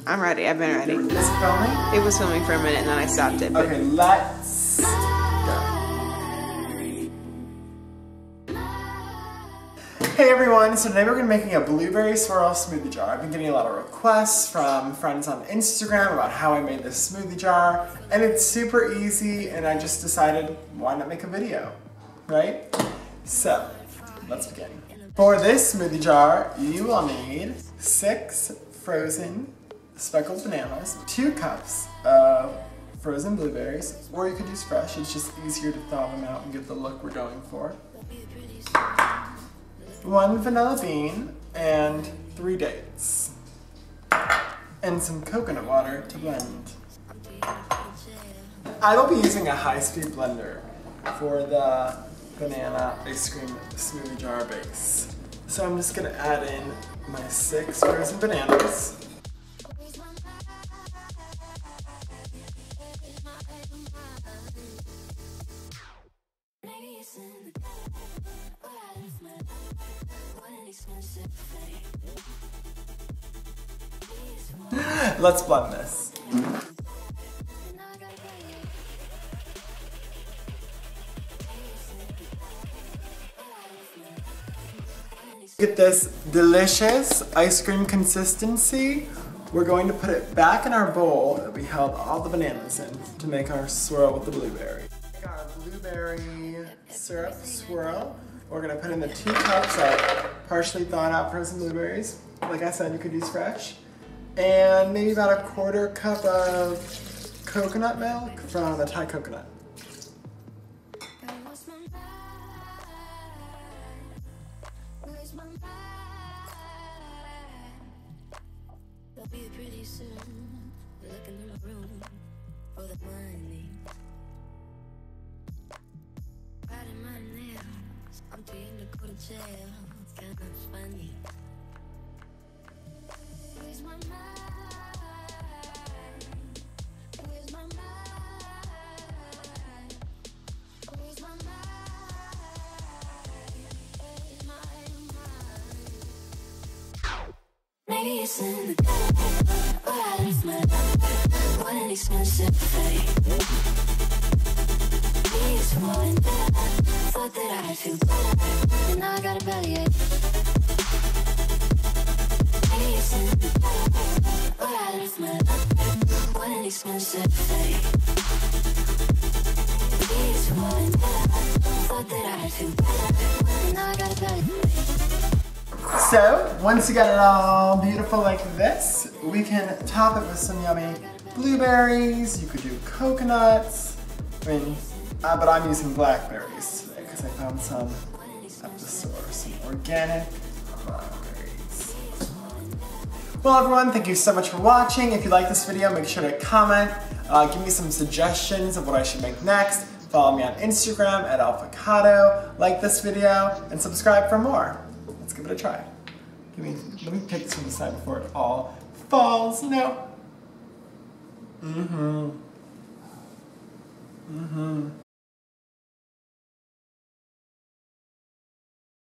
I'm ready. I've been ready. Is it filming? It was filming for a minute and then I stopped it. But... Okay, let's go. Hey everyone, so today we're going to be making a blueberry swirl smoothie jar. I've been getting a lot of requests from friends on Instagram about how I made this smoothie jar, and it's super easy, and I just decided, why not make a video, right? So, let's begin. For this smoothie jar, you will need 6 frozen speckled bananas, 2 cups of frozen blueberries, or you could use fresh, it's just easier to thaw them out and get the look we're going for. 1 vanilla bean, and 3 dates. And some coconut water to blend. I will be using a high-speed blender for the banana ice cream smoothie jar base. So I'm just gonna add in my 6 frozen bananas. Let's blend this. Get this delicious ice cream consistency. We're going to put it back in our bowl that we held all the bananas in to make our swirl with the blueberry. Take our blueberry syrup swirl. We're gonna put in the 2 cups of partially thawed out frozen blueberries. Like I said, you could use fresh. And maybe about a 1/4 cup of coconut milk from a Thai coconut. Maybe it's in the bed, or I left my love, what an expensive thing. We used to roll in bed, thought that I had feel better, and now I got a bellyache. Maybe it's in the bed, or I left my love, what an expensive thing. We used to roll in bed, thought that I had feel better, and now I got a bellyache. So, once you got it all beautiful like this, we can top it with some yummy blueberries. You could do coconuts. But I'm using blackberries today because I found some at the store. Some organic blackberries. Well everyone, thank you so much for watching. If you like this video, make sure to comment. Give me some suggestions of what I should make next. Follow me on Instagram at Alfio. Like this video and subscribe for more. Let's give it a try. Let me pick this from the side before it all falls. No.